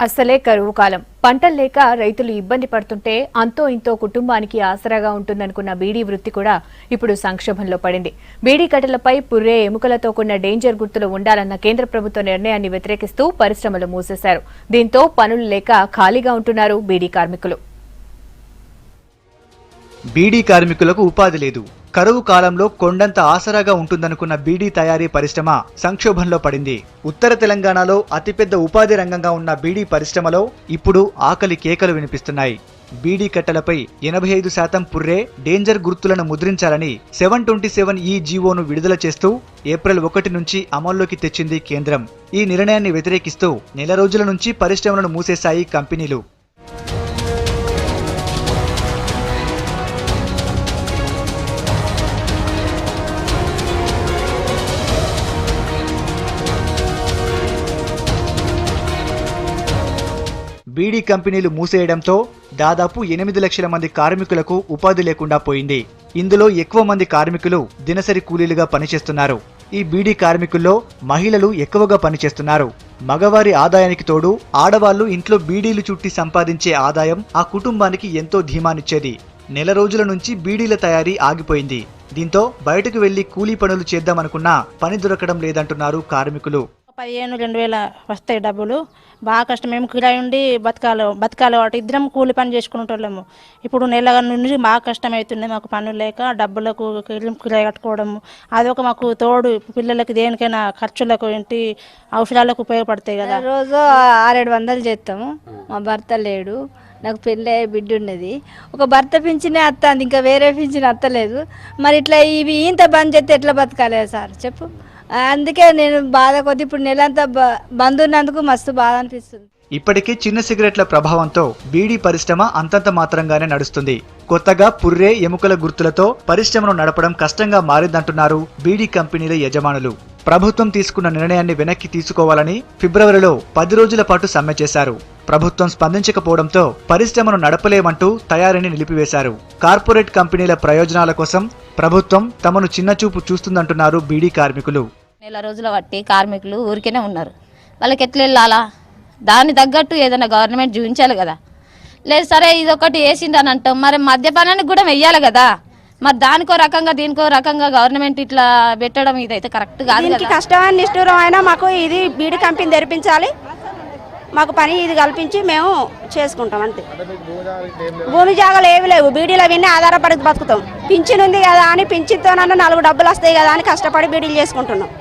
అసలే కరువు కాలం. పంటలు లేక రైతులు ఇబ్బంది పడుతుంటే అంతో ఇంతో కుటుంబానికి ఆసరాగా ఉంటుందనుకున్న బీడీ వృత్తి కూడా ఇప్పుడు సంక్షోభంలో పడింది. బీడీ కట్టెలపై పుర్రే ఎముకలతో కూడిన డేంజర్ గుర్తులు ఉండాలన్న కేంద్ర ప్రభుత్వ నిర్ణయాన్ని వ్యతిరేకిస్తూ పరిశ్రమలు మూసేశారు. దీంతో పనులు లేక ఖాళీగా ఉంటున్నారు బీడీ కార్మికులు. బీడీ కార్మికులకు ఉపాధి లేదు. కరువు కాలంలో కొండంత ఆసరాగా ఉంటుందనుకున్న బీడీ తయారీ పరిశ్రమ సంక్షోభంలో పడింది. ఉత్తర తెలంగాణలో అతిపెద్ద ఉపాధి రంగంగా ఉన్న బీడీ పరిశ్రమలో ఇప్పుడు ఆకలి కేకలు వినిపిస్తున్నాయి. బీడీ కట్టెలపై 85% పుర్రే డేంజర్ గుర్తులను ముద్రించాలని 727E జీవోను విడుదల చేస్తూ ఏప్రిల్ 1 నుంచి అమల్లోకి తెచ్చింది కేంద్రం. ఈ నిర్ణయాన్ని వ్యతిరేకిస్తూ నెల రోజుల నుంచి పరిశ్రమలను మూసేశాయి కంపెనీలు. బీడీ కంపెనీలు మూసేయడంతో దాదాపు 8 లక్షల మంది కార్మికులకు ఉపాధి లేకుండా పోయింది. ఇందులో ఎక్కువ మంది కార్మికులు దినసరి కూలీలుగా పనిచేస్తున్నారు. ఈ బీడీ కార్మికుల్లో మహిళలు ఎక్కువగా పనిచేస్తున్నారు. మగవారి ఆదాయానికి తోడు ఆడవాళ్లు ఇంట్లో బీడీలు చుట్టి సంపాదించే ఆదాయం ఆ కుటుంబానికి ఎంతో ధీమానిచ్చేది. నెల రోజుల నుంచి బీడీల తయారీ ఆగిపోయింది. దీంతో బయటకు వెళ్లి కూలీ పనులు చేద్దామనుకున్నా పని దొరకడం లేదంటున్నారు కార్మికులు. 15,000-2,000 వస్తాయి డబ్బులు. బాగా కష్టం. మేము కిరాయి ఉండి బతకాలి వాటి ఇద్దరం కూలి పని చేసుకుంటోళ్ళము. ఇప్పుడు నెల నుండి బాగా కష్టం అవుతుంది. మాకు పనులు లేక డబ్బులకు కిరాయి కట్టుకోవడము అదొక మాకు తోడు. పిల్లలకి దేనికైనా ఖర్చులకు ఇంటి అవసరాలకు ఉపయోగపడతాయి కదా. రోజు 600-700 చేస్తాము. మా భర్త లేడు. నాకు పెళ్ళి అయ్యే బిడ్డ ఉన్నది. ఒక భర్త పింఛనే వస్తుంది, ఇంకా వేరే పింఛన్ వస్తలేదు. మరి ఇట్లా ఇవి ఇంత బంద్ చేస్తే ఎట్లా బతకాలి సార్ చెప్పు. అందుకే నేను బాధ కొద్ది ఇప్పుడు నెలంతా బంద్ ఉన్నందుకు మస్తు బాధ అనిపిస్తుంది. ఇప్పటికే చిన్న సిగరెట్ల ప్రభావంతో బీడీ పరిశ్రమ అంతంత మాత్రంగానే నడుస్తుంది. కొత్తగా పుర్రే ఎముకల గుర్తులతో పరిశ్రమను నడపడం కష్టంగా మారిందంటున్నారు బీడీ కంపెనీల యజమానులు. ప్రభుత్వం తీసుకున్న నిర్ణయాన్ని వెనక్కి తీసుకోవాలని ఫిబ్రవరిలో 10 రోజుల పాటు సమ్మె చేశారు. ప్రభుత్వం స్పందించకపోవడంతో పరిశ్రమను నడపలేమంటూ తయారీని నిలిపివేశారు. కార్పొరేట్ కంపెనీల ప్రయోజనాల కోసం ప్రభుత్వం తమను చిన్నచూపు చూస్తుందంటున్నారు బీడీ కార్మికులు. నెల రోజుల బట్టి కార్మికులు ఊరికేనే ఉన్నారు. వాళ్ళకి ఎట్లా వెళ్ళాలా? దాన్ని తగ్గట్టు ఏదైనా గవర్నమెంట్ చూపించాలి కదా. లేదు సరే ఇదొకటి వేసిందని అంటాం, మరి మద్యపానానికి కూడా వెయ్యాలి కదా. మరి దానికో రకంగా దీనికో రకంగా గవర్నమెంట్ ఇట్లా పెట్టడం ఇదైతే కరెక్ట్ కాదు. దీనికి కష్టమైన నిష్ఠూరం అయినా మాకు ఇది బీడీ కంపెనీ తెరిపించాలి. మాకు పని ఇది కల్పించి మేము చేసుకుంటాం అంతే. భూమి జాగాలు ఏవి లేవు. బీడీలో విన్నీ ఆధారపడి బతుకుతాం. పింఛన్ ఉంది కదా అని పింఛన్తోనన్నా 4 డబ్బులు వస్తాయి కదా అని కష్టపడి బీడీలు చేసుకుంటున్నాం.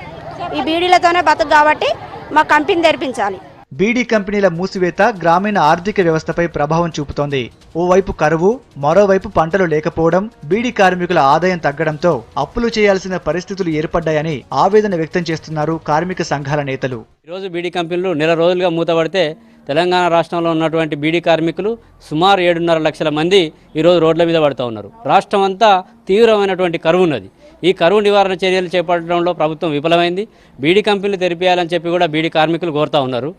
ఈ బీడీలతోనే బతుకు కాబట్టి మాకు కంపెనీ తెరిపించాలి. బీడీ కంపెనీల మూసివేత గ్రామీణ ఆర్థిక వ్యవస్థపై ప్రభావం చూపుతోంది. ఓవైపు కరువు, మరోవైపు పంటలు లేకపోవడం, బీడీ కార్మికుల ఆదాయం తగ్గడంతో అప్పులు చేయాల్సిన పరిస్థితులు ఏర్పడ్డాయని ఆవేదన వ్యక్తం చేస్తున్నారు కార్మిక సంఘాల నేతలు. ఈరోజు బీడీ కంపెనీలు నెల రోజులుగా మూతపడితే తెలంగాణ రాష్ట్రంలో ఉన్నటువంటి బీడీ కార్మికులు సుమారు 7.5 లక్షల మంది ఈరోజు రోడ్ల మీద పడుతూ ఉన్నారు. రాష్ట్రం అంతా తీవ్రమైనటువంటి కరువు ఉన్నది. ఈ కరువు నివారణ చర్యలు చేపట్టడంలో ప్రభుత్వం విఫలమైంది. బీడీ కంపెనీలు తెరిపేయాలని చెప్పి కూడా బీడీ కార్మికులు కోరుతూ ఉన్నారు.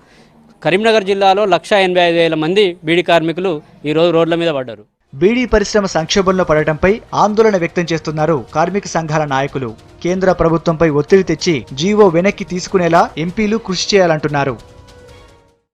కరీంనగర్ జిల్లాలో 185,000 మంది బీడీ కార్మికులు ఈరోజు రోడ్ల మీద పడ్డారు. బీడీ పరిశ్రమ సంక్షోభంలో పడటంపై ఆందోళన వ్యక్తం చేస్తున్నారు కార్మిక సంఘాల నాయకులు. కేంద్ర ప్రభుత్వంపై ఒత్తిడి తెచ్చి జీవో వెనక్కి తీసుకునేలా ఎంపీలు కృషి చేయాలంటున్నారు.